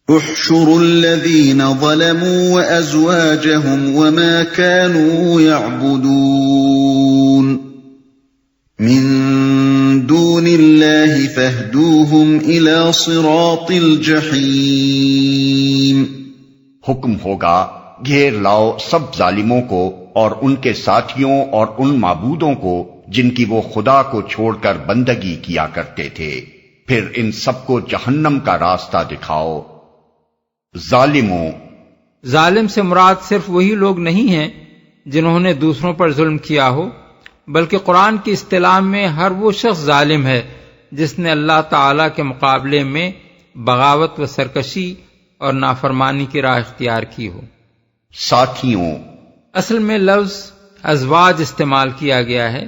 احشروا الذين ظلموا وأزواجهم وما كانوا يعبدون من دون الله فاهدوهم إلى صراط الجحيم۔ حکم ہوگا گھیر لاؤ سب ظالموں کو اور ان کے ساتھیوں اور ان معبودوں کو جن کی وہ خدا کو چھوڑ کر بندگی کیا کرتے تھے، پھر ان سب کو جہنم کا راستہ دکھاؤ۔ ظالم سے مراد صرف وہی لوگ نہیں ہیں جنہوں نے دوسروں پر ظلم کیا ہو، بلکہ قرآن کی اصطلاح میں ہر وہ شخص ظالم ہے جس نے اللہ تعالی کے مقابلے میں بغاوت و سرکشی اور نافرمانی کی راہ اختیار کی ہو۔ ساتھیوں، اصل میں لفظ ازواج استعمال کیا گیا ہے،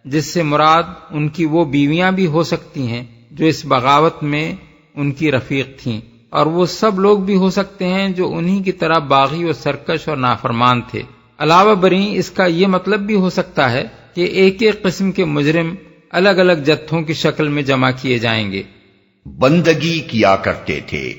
جس سے مراد ان کی وہ بیویاں بھی ہو سکتی ہیں جو اس بغاوت میں ان کی رفیق تھیں، اور وہ سب لوگ بھی ہو سکتے ہیں جو انہی کی طرح باغی و سرکش اور نافرمان تھے۔ علاوہ بریں اس کا یہ مطلب بھی ہو سکتا ہے کہ ایک ایک قسم کے مجرم الگ الگ جتھوں کی شکل میں جمع کیے جائیں گے۔ بندگی کیا کرتے تھے۔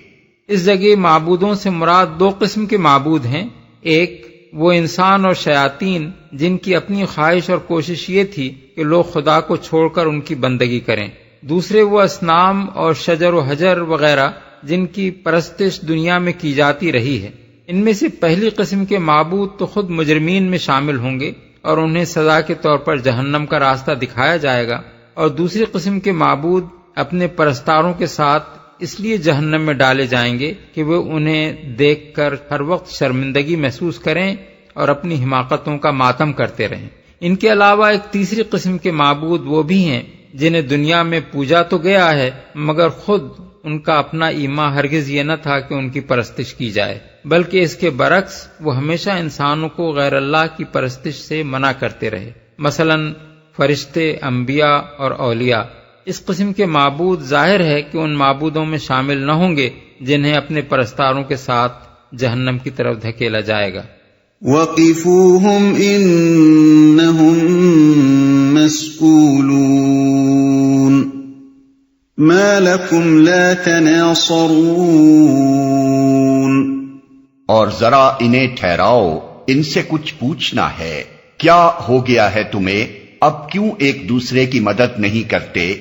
اس جگہ معبودوں سے مراد دو قسم کے معبود ہیں، ایک وہ انسان اور شیاطین جن کی اپنی خواہش اور کوشش یہ تھی کہ لوگ خدا کو چھوڑ کر ان کی بندگی کریں، دوسرے وہ اصنام اور شجر و حجر وغیرہ جن کی پرستش دنیا میں کی جاتی رہی ہے۔ ان میں سے پہلی قسم کے معبود تو خود مجرمین میں شامل ہوں گے اور انہیں سزا کے طور پر جہنم کا راستہ دکھایا جائے گا، اور دوسری قسم کے معبود اپنے پرستاروں کے ساتھ اس لیے جہنم میں ڈالے جائیں گے کہ وہ انہیں دیکھ کر ہر وقت شرمندگی محسوس کریں اور اپنی حماقتوں کا ماتم کرتے رہیں۔ ان کے علاوہ ایک تیسری قسم کے معبود وہ بھی ہیں جنہیں دنیا میں پوجا تو گیا ہے، مگر خود ان کا اپنا ایمان ہرگز یہ نہ تھا کہ ان کی پرستش کی جائے، بلکہ اس کے برعکس وہ ہمیشہ انسانوں کو غیر اللہ کی پرستش سے منع کرتے رہے، مثلا فرشتے، انبیاء اور اولیاء۔ اس قسم کے معبود ظاہر ہے کہ ان معبودوں میں شامل نہ ہوں گے جنہیں اپنے پرستاروں کے ساتھ جہنم کی طرف دھکیلا جائے گا۔ وَقِفُوهُمْ إِنَّهُمْ مَسْئُولُونَ مَا لَكُمْ لَا تَنَاصَرُونَ۔ اور ذرا انہیں ٹھہراؤ، ان سے کچھ پوچھنا ہے، کیا ہو گیا ہے تمہیں؟ اب کیوں ایک دوسرے کی مدد نہیں کرتے؟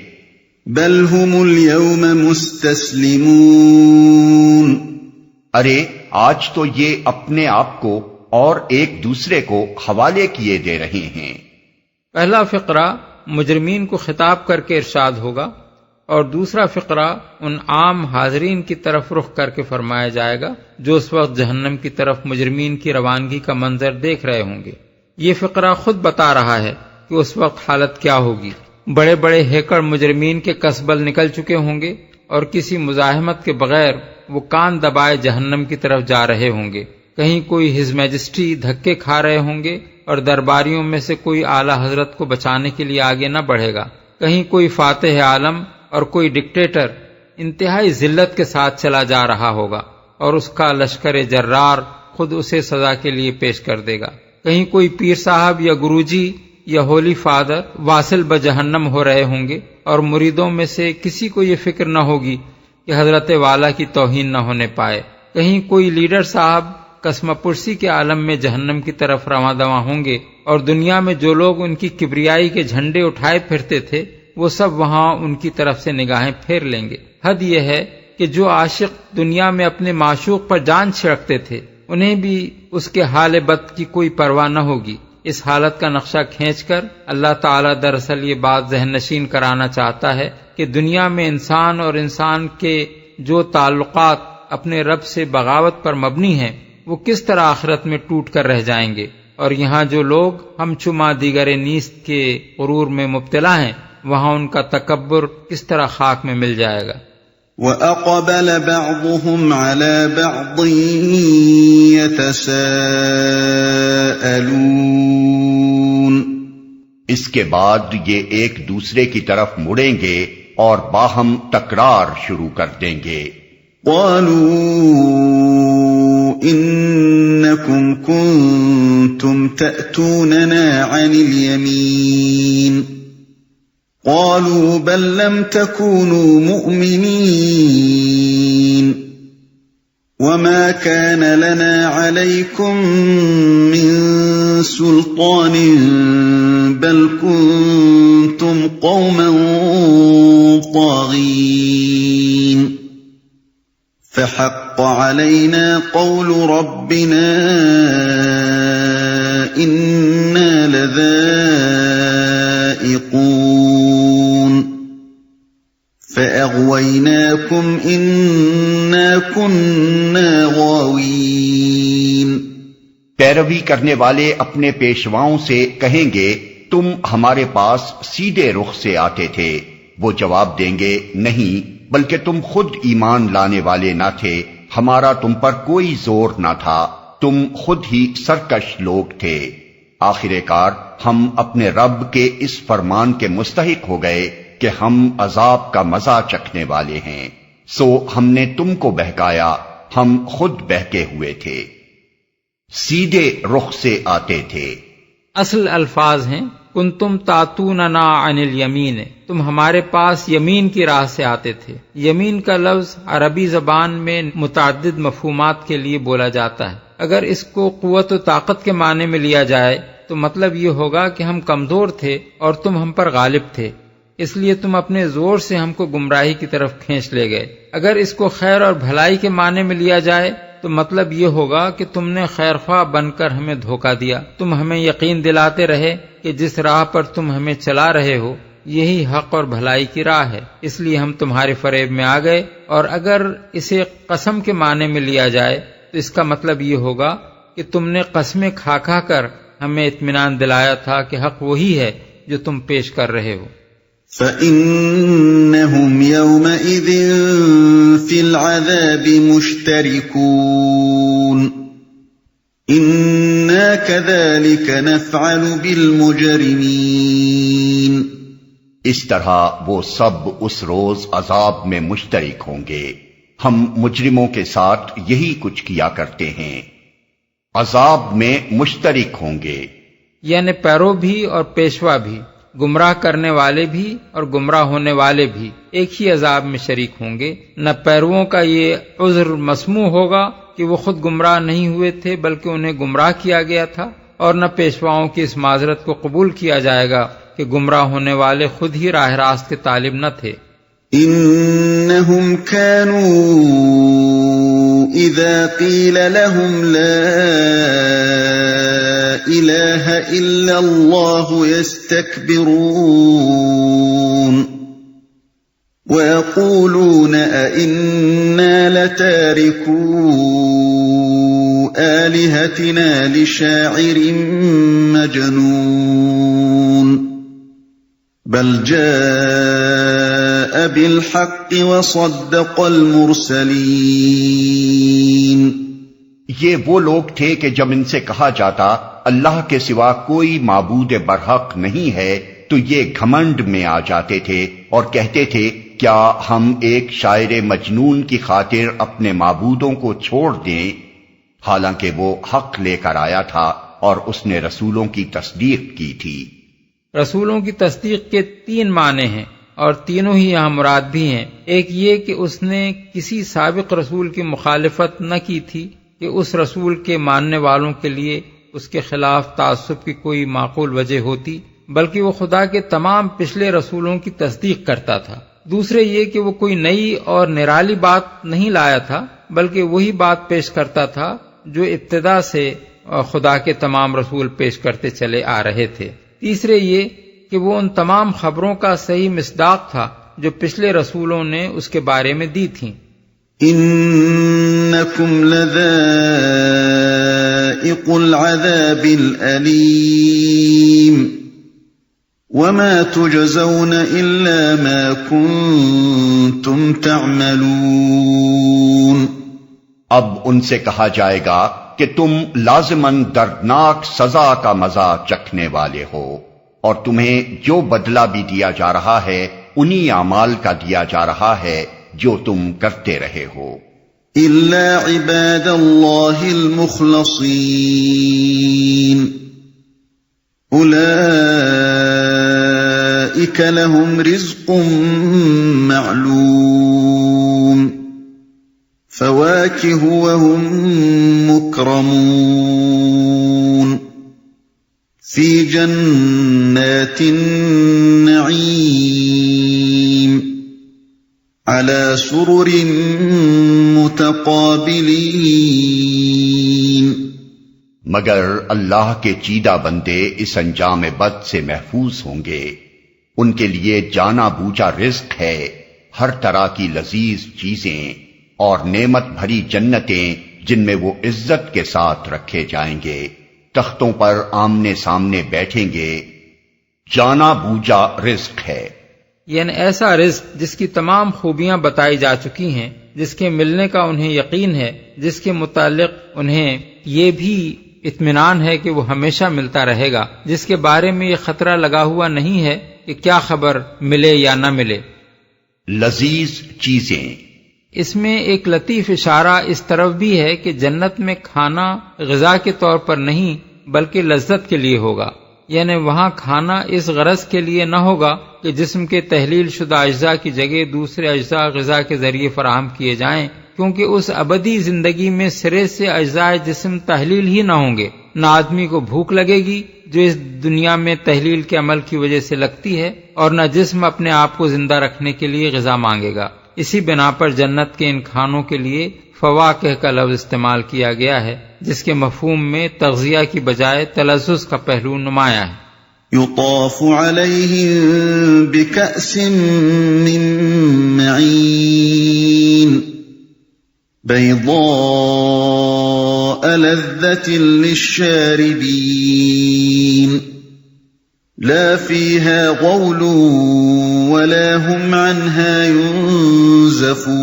بل هم اليوم مستسلمون۔ ارے آج تو یہ اپنے آپ کو اور ایک دوسرے کو حوالے کیے دے رہے ہیں۔ پہلا فقرہ مجرمین کو خطاب کر کے ارشاد ہوگا، اور دوسرا فقرہ ان عام حاضرین کی طرف رخ کر کے فرمایا جائے گا جو اس وقت جہنم کی طرف مجرمین کی روانگی کا منظر دیکھ رہے ہوں گے۔ یہ فقرہ خود بتا رہا ہے کہ اس وقت حالت کیا ہوگی۔ بڑے بڑے ہیکڑ مجرمین کے کسبل نکل چکے ہوں گے اور کسی مزاحمت کے بغیر وہ کان دبائے جہنم کی طرف جا رہے ہوں گے۔ کہیں کوئی ہز میجسٹی دھکے کھا رہے ہوں گے اور درباریوں میں سے کوئی اعلی حضرت کو بچانے کے لیے آگے نہ بڑھے گا، کہیں کوئی فاتح عالم اور کوئی ڈکٹیٹر انتہائی ذلت کے ساتھ چلا جا رہا ہوگا اور اس کا لشکر جرار خود اسے سزا کے لیے پیش کر دے گا، کہیں کوئی پیر صاحب یا گروجی یا ہولی فادر واصل بجہنم ہو رہے ہوں گے، اور مریدوں میں سے کسی کو یہ فکر نہ ہوگی کہ حضرت والا کی توہین نہ ہونے پائے، کہیں کوئی لیڈر صاحب قسم پرسی کے عالم میں جہنم کی طرف رواں دواں ہوں گے، اور دنیا میں جو لوگ ان کی کبریائی کے جھنڈے اٹھائے پھرتے تھے وہ سب وہاں ان کی طرف سے نگاہیں پھیر لیں گے۔ حد یہ ہے کہ جو عاشق دنیا میں اپنے معشوق پر جان چھڑکتے تھے انہیں بھی اس کے حال بد کی کوئی پرواہ نہ ہوگی۔ اس حالت کا نقشہ کھینچ کر اللہ تعالیٰ دراصل یہ بات ذہن نشین کرانا چاہتا ہے کہ دنیا میں انسان اور انسان کے جو تعلقات اپنے رب سے بغاوت پر مبنی ہیں وہ کس طرح آخرت میں ٹوٹ کر رہ جائیں گے، اور یہاں جو لوگ ہم چما دیگر نیست کے غرور میں مبتلا ہیں وہاں ان کا تکبر کس طرح خاک میں مل جائے گا۔ وَأَقْبَلَ بَعْضُهُمْ عَلَى بَعْضٍ يَتَسَاءَلُونَ۔ اس کے بعد یہ ایک دوسرے کی طرف مڑیں گے اور باہم تکرار شروع کر دیں گے۔ قَالُوا إِنَّكُمْ كُنتُمْ تَأْتُونَنَا عَنِ الْيَمِينِ قَالُوا بَل لَّمْ تَكُونُوا مُؤْمِنِينَ وما كان لنا عليكم من سلطان بل كنتم قوما طاغين فحق علينا قول ربنا إنا لذائقون فأغويناكم إنا كنا غاوين۔ پیروی کرنے والے اپنے پیشواؤں سے کہیں گے تم ہمارے پاس سیدھے رخ سے آتے تھے، وہ جواب دیں گے نہیں، بلکہ تم خود ایمان لانے والے نہ تھے، ہمارا تم پر کوئی زور نہ تھا، تم خود ہی سرکش لوگ تھے۔ آخر کار ہم اپنے رب کے اس فرمان کے مستحق ہو گئے کہ ہم عذاب کا مزہ چکھنے والے ہیں، سو ہم نے تم کو بہکایا، ہم خود بہکے ہوئے تھے۔ سیدھے رخ سے آتے تھے، اصل الفاظ ہیں کنتم تاتوننا عن الیمین، تم ہمارے پاس یمین کی راہ سے آتے تھے۔ یمین کا لفظ عربی زبان میں متعدد مفہومات کے لیے بولا جاتا ہے۔ اگر اس کو قوت و طاقت کے معنی میں لیا جائے تو مطلب یہ ہوگا کہ ہم کمزور تھے اور تم ہم پر غالب تھے، اس لیے تم اپنے زور سے ہم کو گمراہی کی طرف کھینچ لے گئے۔ اگر اس کو خیر اور بھلائی کے معنی میں لیا جائے تو مطلب یہ ہوگا کہ تم نے خیر خواہ بن کر ہمیں دھوکہ دیا، تم ہمیں یقین دلاتے رہے کہ جس راہ پر تم ہمیں چلا رہے ہو یہی حق اور بھلائی کی راہ ہے، اس لیے ہم تمہارے فریب میں آ گئے۔ اور اگر اسے قسم کے معنی میں لیا جائے تو اس کا مطلب یہ ہوگا کہ تم نے قسمیں کھا کھا کر ہمیں اطمینان دلایا تھا کہ حق وہی ہے جو تم پیش کر رہے ہو۔ فَإِنَّهُمْ يَوْمَئِذٍ فِي الْعَذَابِ مُشْتَرِكُونَ إِنَّا كَذَلِكَ نَفْعَلُ بِالْمُجْرِمِينَ۔ اس طرح وہ سب اس روز عذاب میں مشترک ہوں گے، ہم مجرموں کے ساتھ یہی کچھ کیا کرتے ہیں، عذاب میں مشترک ہوں گے، یعنی پیرو بھی اور پیشوا بھی، گمراہ کرنے والے بھی اور گمراہ ہونے والے بھی ایک ہی عذاب میں شریک ہوں گے۔ نہ پیرووں کا یہ عذر مسموع ہوگا کہ وہ خود گمراہ نہیں ہوئے تھے بلکہ انہیں گمراہ کیا گیا تھا، اور نہ پیشواؤں کی اس معذرت کو قبول کیا جائے گا کہ گمراہ ہونے والے خود ہی راہ راست کے طالب نہ تھے۔ انہم كانوا اذا قیل لهم لا الہ الا اللہ يستكبرون ويقولون أئنا لتاركو آلهتنا لشاعر مجنون بل جاء بالحق وصدق المرسلين۔ یہ وہ لوگ تھے کہ جب ان سے کہا جاتا اللہ کے سوا کوئی معبود برحق نہیں ہے تو یہ گھمنڈ میں آ جاتے تھے اور کہتے تھے کیا ہم ایک شاعر مجنون کی خاطر اپنے معبودوں کو چھوڑ دیں، حالانکہ وہ حق لے کر آیا تھا اور اس نے رسولوں کی تصدیق کی تھی۔ رسولوں کی تصدیق کے 3 معنی ہیں اور تینوں ہی یہاں مراد بھی ہیں۔ ایک یہ کہ اس نے کسی سابق رسول کی مخالفت نہ کی تھی کہ اس رسول کے ماننے والوں کے لیے اس کے خلاف تعصب کی کوئی معقول وجہ ہوتی، بلکہ وہ خدا کے تمام پچھلے رسولوں کی تصدیق کرتا تھا۔ دوسرے یہ کہ وہ کوئی نئی اور نرالی بات نہیں لایا تھا بلکہ وہی بات پیش کرتا تھا جو ابتدا سے خدا کے تمام رسول پیش کرتے چلے آ رہے تھے۔ تیسرے یہ کہ وہ ان تمام خبروں کا صحیح مصداق تھا جو پچھلے رسولوں نے اس کے بارے میں دی تھیں۔ انکم لذائق العذاب الالیم وما تجزون الا ما کنتم تعملون۔ اب ان سے کہا جائے گا کہ تم لازماً دردناک سزا کا مزہ چکھنے والے ہو، اور تمہیں جو بدلہ بھی دیا جا رہا ہے انہی اعمال کا دیا جا رہا ہے جو تم کرتے رہے ہو۔ الا عباد اللہ المخلصین اولئک لهم رزق معلوم فواكه وهم مكرمون في جنات النعيم على سرر متقابلين. مگر اللہ کے چیدہ بندے اس انجام بد سے محفوظ ہوں گے. ان کے لیے جانا بوجھا رزق ہے، ہر طرح کی لذیذ چیزیں اور نعمت بھری جنتیں جن میں وہ عزت کے ساتھ رکھے جائیں گے، تختوں پر آمنے سامنے بیٹھیں گے. جانا بوجھا رزق ہے، یعنی ایسا رزق جس کی تمام خوبیاں بتائی جا چکی ہیں، جس کے ملنے کا انہیں یقین ہے، جس کے متعلق انہیں یہ بھی اطمینان ہے کہ وہ ہمیشہ ملتا رہے گا، جس کے بارے میں یہ خطرہ لگا ہوا نہیں ہے کہ کیا خبر ملے یا نہ ملے. لذیذ چیزیں. اس میں ایک لطیف اشارہ اس طرف بھی ہے کہ جنت میں کھانا غذا کے طور پر نہیں بلکہ لذت کے لیے ہوگا، یعنی وہاں کھانا اس غرض کے لیے نہ ہوگا کہ جسم کے تحلیل شدہ اجزاء کی جگہ دوسرے اجزاء غذا کے ذریعے فراہم کیے جائیں، کیونکہ اس ابدی زندگی میں سرے سے اجزاء جسم تحلیل ہی نہ ہوں گے. نہ آدمی کو بھوک لگے گی جو اس دنیا میں تحلیل کے عمل کی وجہ سے لگتی ہے، اور نہ جسم اپنے آپ کو زندہ رکھنے کے لیے غذا مانگے گا. اسی بنا پر جنت کے ان کھانوں کے لیے فواکہ کا لفظ استعمال کیا گیا ہے، جس کے مفہوم میں تغذیہ کی بجائے تلذذ کا پہلو نمایاں ہے. يطاف عليهم بكأس من معين بيضاء لذة للشاربين لا فيها غول ولا هم عنها ينزفون.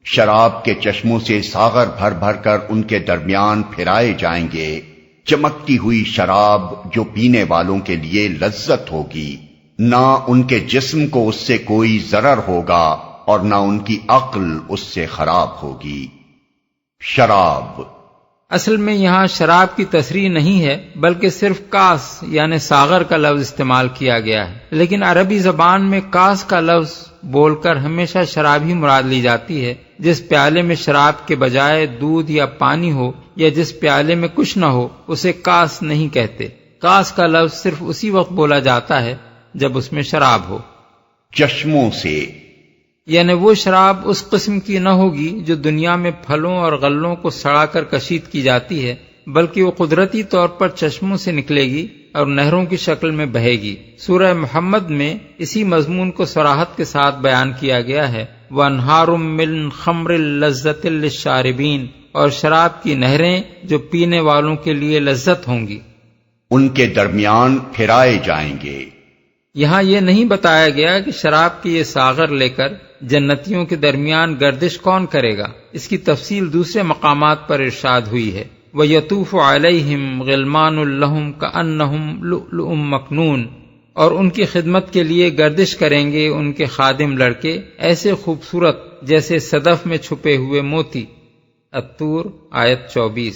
شراب کے چشموں سے ساغر بھر بھر کر ان کے درمیان پھرائے جائیں گے، چمکتی ہوئی شراب جو پینے والوں کے لیے لذت ہوگی، نہ ان کے جسم کو اس سے کوئی ضرر ہوگا اور نہ ان کی عقل اس سے خراب ہوگی. شراب اصل میں یہاں شراب کی تصریح نہیں ہے بلکہ صرف کاس یعنی ساغر کا لفظ استعمال کیا گیا ہے، لیکن عربی زبان میں کاس کا لفظ بول کر ہمیشہ شراب ہی مراد لی جاتی ہے. جس پیالے میں شراب کے بجائے دودھ یا پانی ہو یا جس پیالے میں کچھ نہ ہو اسے کاس نہیں کہتے. کاس کا لفظ صرف اسی وقت بولا جاتا ہے جب اس میں شراب ہو. چشموں سے یعنی وہ شراب اس قسم کی نہ ہوگی جو دنیا میں پھلوں اور غلوں کو سڑا کر کشید کی جاتی ہے، بلکہ وہ قدرتی طور پر چشموں سے نکلے گی اور نہروں کی شکل میں بہے گی. سورہ محمد میں اسی مضمون کو صراحت کے ساتھ بیان کیا گیا ہے، وَأَنْهَارٌ مِّن خَمْرٍ لَذَّةٍ لِّلشَّارِبِينَ، اور شراب کی نہریں جو پینے والوں کے لیے لذت ہوں گی. ان کے درمیان پھرائے جائیں گے. یہاں یہ نہیں بتایا گیا کہ شراب کی یہ ساغر لے کر جنتیوں کے درمیان گردش کون کرے گا، اس کی تفصیل دوسرے مقامات پر ارشاد ہوئی ہے. وَيَطُوفُ عَلَيْهِمْ غِلْمَانٌ لَهُمْ كَأَنَّهُمْ لُؤْلُؤٌ مَّكْنُونٌ، اور ان کی خدمت کے لیے گردش کریں گے ان کے خادم لڑکے ایسے خوبصورت جیسے صدف میں چھپے ہوئے موتی. الطور آیت 24.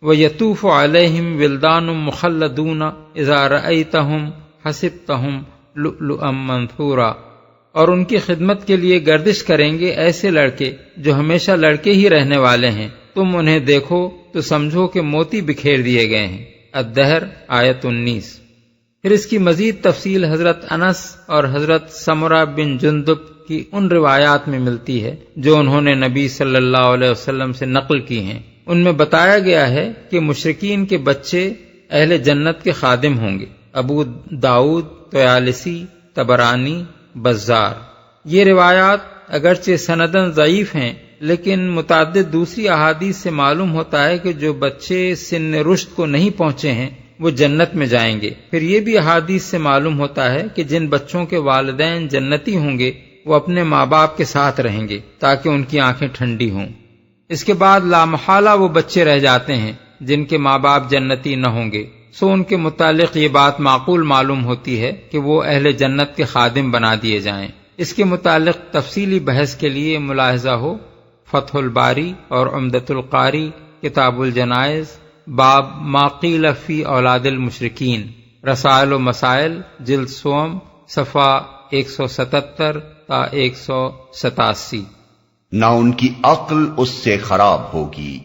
وَيَطُوفُ عَلَيْهِمْ وِلْدَانٌ مُخَلَّدُونَ إِذَا رَأَيْتَهُمْ حَسِبْتَهُمْ لُؤْلُؤًا مَّنثُورًا، اور ان کی خدمت کے لیے گردش کریں گے ایسے لڑکے جو ہمیشہ لڑکے ہی رہنے والے ہیں، تم انہیں دیکھو تو سمجھو کہ موتی بکھیر دیے گئے ہیں. الدہر آیت 19. پھر اس کی مزید تفصیل حضرت انس اور حضرت سمرہ بن جندب کی ان روایات میں ملتی ہے جو انہوں نے نبی صلی اللہ علیہ وسلم سے نقل کی ہیں. ان میں بتایا گیا ہے کہ مشرکین کے بچے اہل جنت کے خادم ہوں گے. ابو داؤد، طیالسی، طبرانی، بزار. یہ روایات اگرچہ سندن ضعیف ہیں لیکن متعدد دوسری احادیث سے معلوم ہوتا ہے کہ جو بچے سن رشد کو نہیں پہنچے ہیں وہ جنت میں جائیں گے. پھر یہ بھی احادیث سے معلوم ہوتا ہے کہ جن بچوں کے والدین جنتی ہوں گے وہ اپنے ماں باپ کے ساتھ رہیں گے تاکہ ان کی آنکھیں ٹھنڈی ہوں. اس کے بعد لامحالہ وہ بچے رہ جاتے ہیں جن کے ماں باپ جنتی نہ ہوں گے، سو ان کے متعلق یہ بات معقول معلوم ہوتی ہے کہ وہ اہل جنت کے خادم بنا دیے جائیں. اس کے متعلق تفصیلی بحث کے لیے ملاحظہ ہو فتح الباری اور عمدۃ القاری، کتاب الجنائز، باب ما قیل فی اولاد المشرکین، رسائل و مسائل، جلد سوم، صفحہ 177 تا 187. نہ ان کی عقل اس سے خراب ہوگی،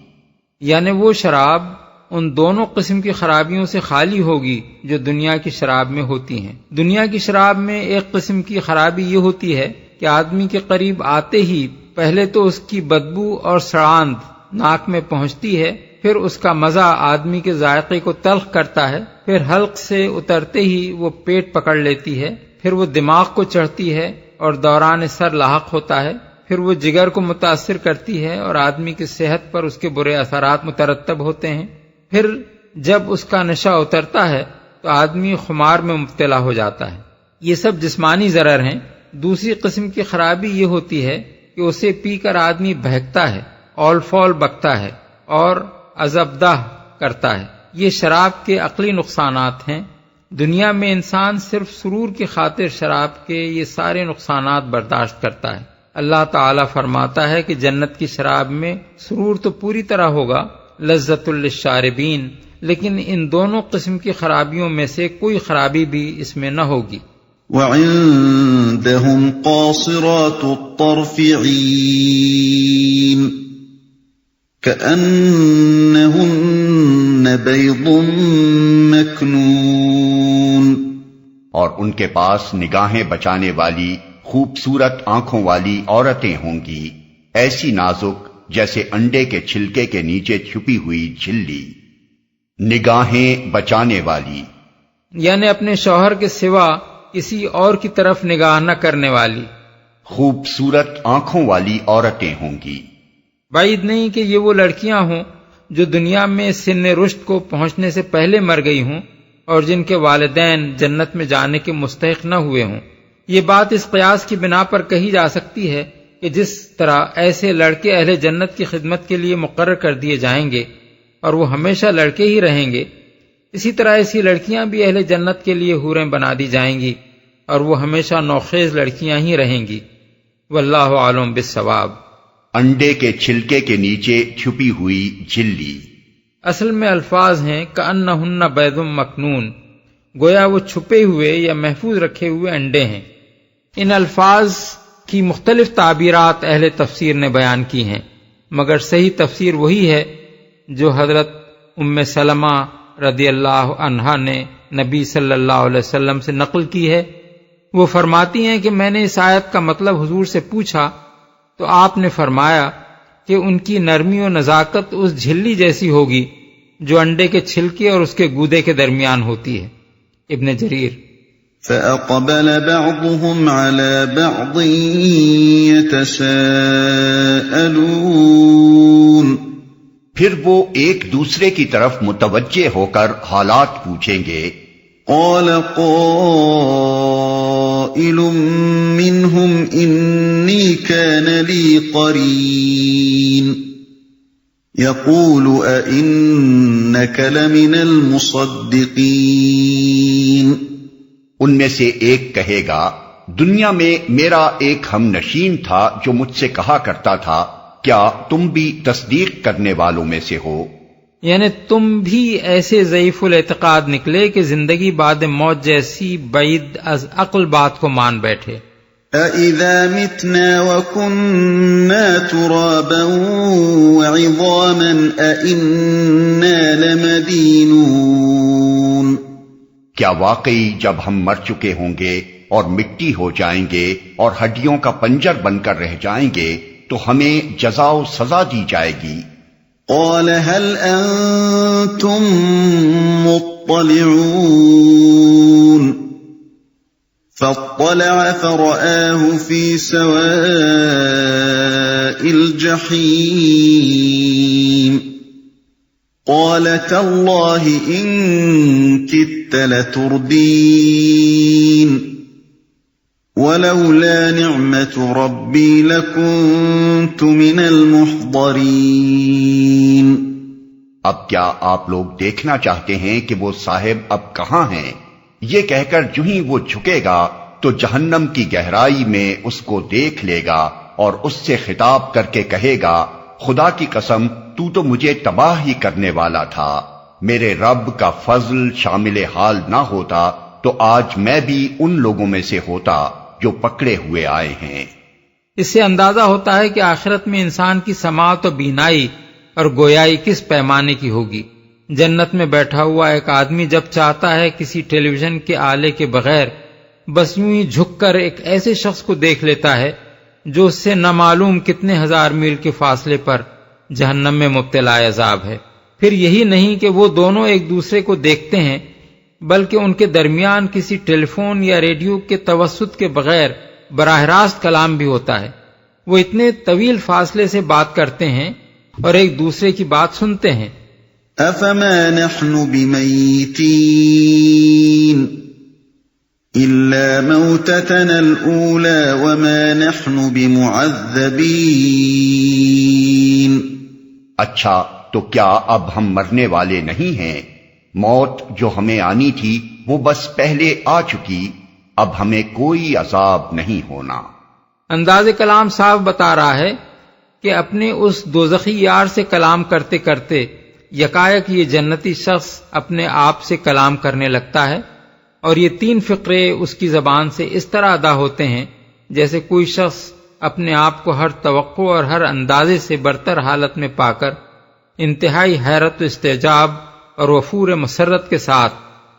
یعنی وہ شراب ان دونوں قسم کی خرابیوں سے خالی ہوگی جو دنیا کی شراب میں ہوتی ہیں۔ دنیا کی شراب میں ایک قسم کی خرابی یہ ہوتی ہے کہ آدمی کے قریب آتے ہی پہلے تو اس کی بدبو اور سڑاند ناک میں پہنچتی ہے، پھر اس کا مزہ آدمی کے ذائقے کو تلخ کرتا ہے، پھر حلق سے اترتے ہی وہ پیٹ پکڑ لیتی ہے، پھر وہ دماغ کو چڑھتی ہے اور دوران سر لاحق ہوتا ہے، پھر وہ جگر کو متاثر کرتی ہے اور آدمی کی صحت پر اس کے برے اثرات مترتب ہوتے ہیں۔ پھر جب اس کا نشہ اترتا ہے تو آدمی خمار میں مبتلا ہو جاتا ہے۔ یہ سب جسمانی ضرر ہیں۔ دوسری قسم کی خرابی یہ ہوتی ہے کہ اسے پی کر آدمی بہکتا ہے، اول فول بکتا ہے اور عذابدہ کرتا ہے۔ یہ شراب کے عقلی نقصانات ہیں۔ دنیا میں انسان صرف سرور کی خاطر شراب کے یہ سارے نقصانات برداشت کرتا ہے۔ اللہ تعالیٰ فرماتا ہے کہ جنت کی شراب میں سرور تو پوری طرح ہوگا، لذت للشاربین، لیکن ان دونوں قسم کی خرابیوں میں سے کوئی خرابی بھی اس میں نہ ہوگی۔ وَعِندَهُمْ قَاصِرَاتُ الطَّرْفِ عِينٌ كَأَنَّهُنَّ بَيْضٌ مَكْنُونٌ، اور ان کے پاس نگاہیں بچانے والی خوبصورت آنکھوں والی عورتیں ہوں گی، ایسی نازک جیسے انڈے کے چھلکے کے نیچے چھپی ہوئی جھلی۔ نگاہیں بچانے والی یعنی اپنے شوہر کے سوا کسی اور کی طرف نگاہ نہ کرنے والی۔ خوبصورت آنکھوں والی عورتیں ہوں گی۔ بعید نہیں کہ یہ وہ لڑکیاں ہوں جو دنیا میں سن رشد کو پہنچنے سے پہلے مر گئی ہوں اور جن کے والدین جنت میں جانے کے مستحق نہ ہوئے ہوں۔ یہ بات اس قیاس کی بنا پر کہی جا سکتی ہے کہ جس طرح ایسے لڑکے اہل جنت کی خدمت کے لیے مقرر کر دیے جائیں گے اور وہ ہمیشہ لڑکے ہی رہیں گے، اسی طرح ایسی لڑکیاں بھی اہل جنت کے لیے حوریں بنا دی جائیں گی اور وہ ہمیشہ نوخیز لڑکیاں ہی رہیں گی۔ واللہ عالم بالصواب۔ انڈے کے چھلکے کے نیچے چھپی ہوئی جھلی۔ اصل میں الفاظ ہیں کأنہن بیض مکنون، گویا وہ چھپے ہوئے یا محفوظ رکھے ہوئے انڈے ہیں۔ ان الفاظ کی مختلف تعبیرات اہل تفسیر نے بیان کی ہیں، مگر صحیح تفسیر وہی ہے جو حضرت ام سلمہ رضی اللہ عنہا نے نبی صلی اللہ علیہ وسلم سے نقل کی ہے۔ وہ فرماتی ہیں کہ میں نے اس آیت کا مطلب حضور سے پوچھا تو آپ نے فرمایا کہ ان کی نرمی و نزاکت اس جھلی جیسی ہوگی جو انڈے کے چھلکے اور اس کے گودے کے درمیان ہوتی ہے۔ ابن جریر۔ فَأَقْبَلَ بَعْضُهُمْ عَلَى بَعْضٍ يَتَسَاءَلُونَ، پھر وہ ایک دوسرے کی طرف متوجہ ہو کر حالات پوچھیں گے۔ قَالَ قَائِلٌ مِّنْهُمْ إِنِّي كَانَ لِي قَرِينٌ يَقُولُ أَإِنَّكَ لَمِنَ الْمُصَدِّقِينَ، ان میں سے ایک کہے گا، دنیا میں میرا ایک ہم نشین تھا جو مجھ سے کہا کرتا تھا، کیا تم بھی تصدیق کرنے والوں میں سے ہو؟ یعنی تم بھی ایسے ضعیف الاعتقاد نکلے کہ زندگی بعد موت جیسی بعید از عقل بات کو مان بیٹھے۔ أَإِذَا مِتْنَا وَكُنَّا تُرَابًا وَعِظَامًا أَإِنَّا لَمَدِينُونَ، کیا واقعی جب ہم مر چکے ہوں گے اور مٹی ہو جائیں گے اور ہڈیوں کا پنجر بن کر رہ جائیں گے تو ہمیں جزا و سزا دی جائے گی۔ قال هل أنتم مطلعون، فاطلع فرآه في سواء الجحيم قال تالله إن كدت لتردين ولولا نعمة ربي لكنت من المحضرين۔ اب کیا آپ لوگ دیکھنا چاہتے ہیں کہ وہ صاحب اب کہاں ہیں؟ یہ کہہ کر جو ہی وہ جھکے گا تو جہنم کی گہرائی میں اس کو دیکھ لے گا اور اس سے خطاب کر کے کہے گا، خدا کی قسم تو مجھے تباہ ہی کرنے والا تھا، میرے رب کا فضل شامل حال نہ ہوتا تو آج میں بھی ان لوگوں میں سے ہوتا جو پکڑے ہوئے آئے ہیں۔ اس سے اندازہ ہوتا ہے کہ آخرت میں انسان کی سماعت و بینائی اور گویائی کس پیمانے کی ہوگی۔ جنت میں بیٹھا ہوا ایک آدمی جب چاہتا ہے کسی ٹیلی ویژن کے آلے کے بغیر بس یوں ہی جھک کر ایک ایسے شخص کو دیکھ لیتا ہے جو اس سے نہ معلوم کتنے ہزار میل کے فاصلے پر جہنم میں مبتلا عذاب ہے۔ پھر یہی نہیں کہ وہ دونوں ایک دوسرے کو دیکھتے ہیں، بلکہ ان کے درمیان کسی ٹیلی فون یا ریڈیو کے توسط کے بغیر براہ راست کلام بھی ہوتا ہے۔ وہ اتنے طویل فاصلے سے بات کرتے ہیں اور ایک دوسرے کی بات سنتے ہیں۔ أَفَمَا نَحْنُ بِمَيِّتِينَ إِلَّا مَوْتَتَنَا الْأُولَى وَمَا نَحْنُ بِمُعَذَّبِينَ۔ اچھا تو کیا اب ہم مرنے والے نہیں ہیں؟ موت جو ہمیں آنی تھی وہ بس پہلے آ چکی، اب ہمیں کوئی عذاب نہیں ہونا۔ انداز کلام صاف بتا رہا ہے کہ اپنے اس دوزخی یار سے کلام کرتے کرتے یکایک یہ جنتی شخص اپنے آپ سے کلام کرنے لگتا ہے، اور یہ 3 فقرے اس کی زبان سے اس طرح ادا ہوتے ہیں جیسے کوئی شخص اپنے آپ کو ہر توقع اور ہر اندازے سے برتر حالت میں پا کر انتہائی حیرت و استعجاب اور وفور مسرت کے ساتھ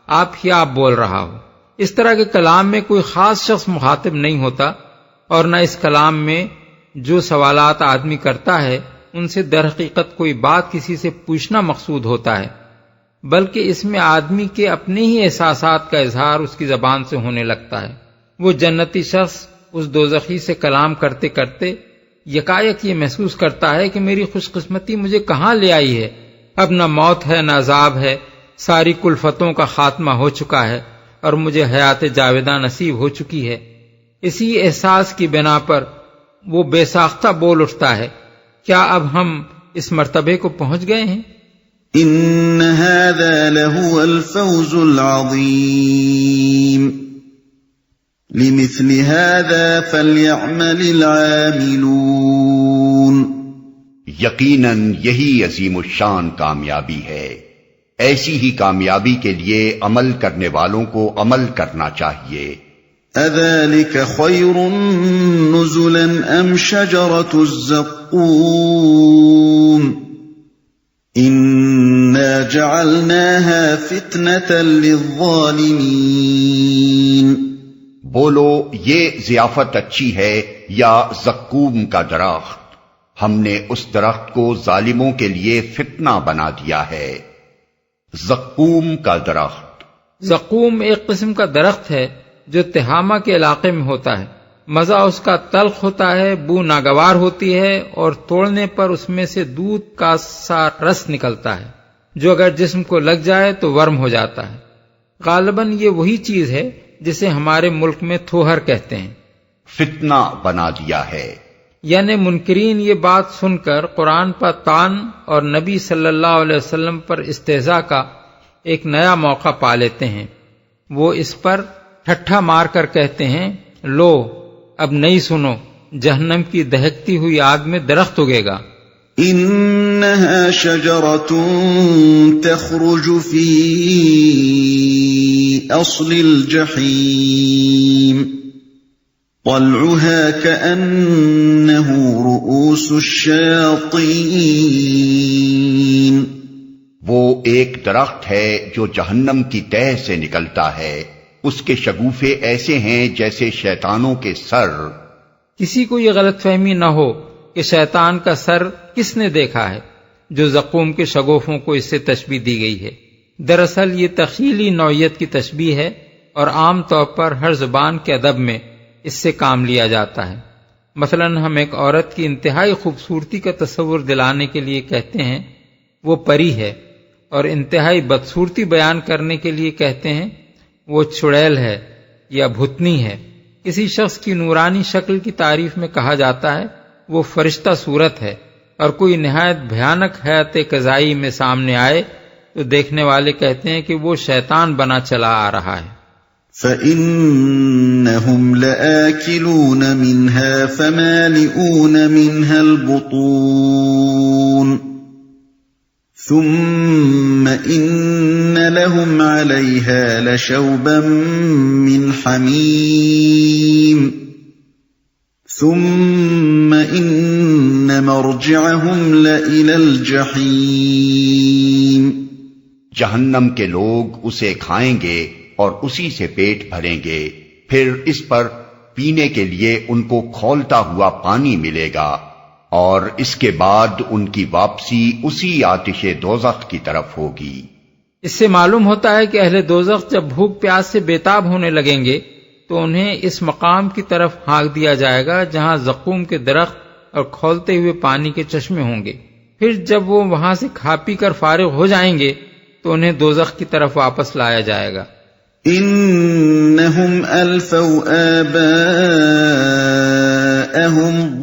آپ ہی آپ بول رہا ہو۔ اس طرح کے کلام میں کوئی خاص شخص مخاطب نہیں ہوتا، اور نہ اس کلام میں جو سوالات آدمی کرتا ہے ان سے در حقیقت کوئی بات کسی سے پوچھنا مقصود ہوتا ہے، بلکہ اس میں آدمی کے اپنے ہی احساسات کا اظہار اس کی زبان سے ہونے لگتا ہے۔ وہ جنتی شخص اس دوزخی سے کلام کرتے کرتے یکایک یہ محسوس کرتا ہے کہ میری خوش قسمتی مجھے کہاں لے آئی ہے، اب نہ موت ہے نہ عذاب ہے، ساری کلفتوں کا خاتمہ ہو چکا ہے اور مجھے حیات جاویداں نصیب ہو چکی ہے۔ اسی احساس کی بنا پر وہ بے ساختہ بول اٹھتا ہے، کیا اب ہم اس مرتبے کو پہنچ گئے ہیں؟ ان هذا لهو الفوز العظیم لمثل هذا فليعمل العاملون۔ یقیناً یہی عظیم الشان کامیابی ہے، ایسی ہی کامیابی کے لیے عمل کرنے والوں کو عمل کرنا چاہیے۔ اذلك خير نزلا ام شجرة الزقوم انا جعلناها فتنة للظالمين۔ بولو یہ ضیافت اچھی ہے یا زقوم کا درخت؟ ہم نے اس درخت کو ظالموں کے لیے فتنہ بنا دیا ہے۔ زقوم کا درخت، زقوم ایک قسم کا درخت ہے جو تہامہ کے علاقے میں ہوتا ہے۔ مزہ اس کا تلخ ہوتا ہے، بو ناگوار ہوتی ہے، اور توڑنے پر اس میں سے دودھ کا سا رس نکلتا ہے جو اگر جسم کو لگ جائے تو ورم ہو جاتا ہے۔ غالباً یہ وہی چیز ہے جسے ہمارے ملک میں تھوہر کہتے ہیں۔ فتنہ بنا دیا ہے، یعنی منکرین یہ بات سن کر قرآن پر طعن اور نبی صلی اللہ علیہ وسلم پر استہزاء کا ایک نیا موقع پا لیتے ہیں۔ وہ اس پر ٹھٹھا مار کر کہتے ہیں، لو اب نہیں سنو، جہنم کی دہکتی ہوئی آگ میں درخت اگے گا۔ انها شجرة تخرج في اصل الجحيم طلعها كأنه رؤوس الشياطين۔ وہ ایک درخت ہے جو جہنم کی تہ سے نکلتا ہے، اس کے شگوفے ایسے ہیں جیسے شیطانوں کے سر۔ کسی کو یہ غلط فہمی نہ ہو کہ شیطان کا سر کس نے دیکھا ہے جو زقوم کے شگوفوں کو اس سے تشبیہ دی گئی ہے۔ دراصل یہ تخیلی نوعیت کی تشبیہ ہے، اور عام طور پر ہر زبان کے ادب میں اس سے کام لیا جاتا ہے۔ مثلا ہم ایک عورت کی انتہائی خوبصورتی کا تصور دلانے کے لیے کہتے ہیں وہ پری ہے، اور انتہائی بدصورتی بیان کرنے کے لیے کہتے ہیں وہ چڑیل ہے یا بھتنی ہے۔ کسی شخص کی نورانی شکل کی تعریف میں کہا جاتا ہے وہ فرشتہ صورت ہے، اور کوئی نہایت بھیانک حیات قضائی میں سامنے آئے تو دیکھنے والے کہتے ہیں کہ وہ شیطان بنا چلا آ رہا ہے۔ فَإِنَّهُمْ لَآكِلُونَ مِنْهَا فَمَالِئُونَ مِنْهَا الْبُطُونَ ثُمَّ إِنَّ لَهُمْ عَلَيْهَا لَشَوْبًا مِّنْ حَمِيمٍ ثم ان مرجعهم لإلى الجحیم، جہنم کے لوگ اسے کھائیں گے اور اسی سے پیٹ بھریں گے، پھر اس پر پینے کے لیے ان کو کھولتا ہوا پانی ملے گا، اور اس کے بعد ان کی واپسی اسی آتش دوزخ کی طرف ہوگی۔ اس سے معلوم ہوتا ہے کہ اہل دوزخ جب بھوک پیاس سے بیتاب ہونے لگیں گے تو انہیں اس مقام کی طرف ہانک دیا جائے گا جہاں زقوم کے درخت اور کھولتے ہوئے پانی کے چشمے ہوں گے۔ پھر جب وہ وہاں سے کھا پی کر فارغ ہو جائیں گے تو انہیں دوزخ کی طرف واپس لایا جائے گا۔ انہم الفوا آباءہم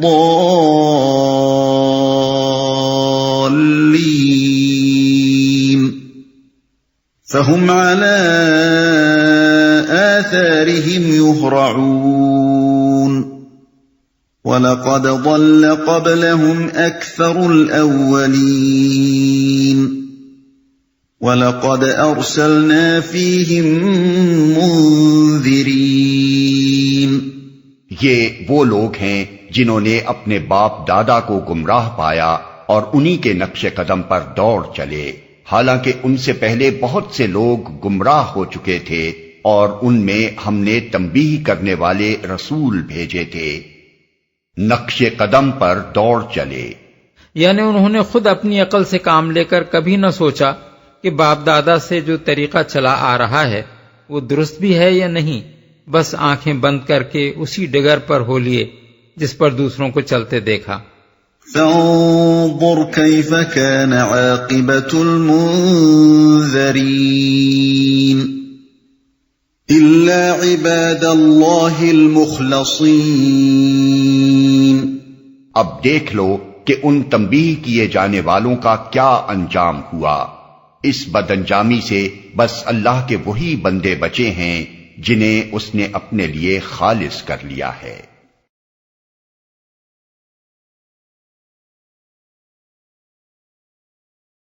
ضالین فہم علی آثارہم یہرعون وَلَقَدْ ضَلَّ قَبْلَهُمْ أَكْثَرُ الْأَوَّلِينَ وَلَقَدْ أَرْسَلْنَا فِيهِمْ مُنذِرِينَ، یہ وہ لوگ ہیں جنہوں نے اپنے باپ دادا کو گمراہ پایا اور انہی کے نقش قدم پر دوڑ چلے، حالانکہ ان سے پہلے بہت سے لوگ گمراہ ہو چکے تھے اور ان میں ہم نے تنبیہ کرنے والے رسول بھیجے تھے۔ نقش قدم پر دوڑ چلے، یعنی انہوں نے خود اپنی عقل سے کام لے کر کبھی نہ سوچا کہ باپ دادا سے جو طریقہ چلا آ رہا ہے وہ درست بھی ہے یا نہیں، بس آنکھیں بند کر کے اسی ڈگر پر ہو لیے جس پر دوسروں کو چلتے دیکھا۔ فانظر كيف كان عاقبة المنذرين إلا عباد الله المخلصين، اب دیکھ لو کہ ان تنبیہ کیے جانے والوں کا کیا انجام ہوا، اس بد انجامی سے بس اللہ کے وہی بندے بچے ہیں جنہیں اس نے اپنے لیے خالص کر لیا ہے۔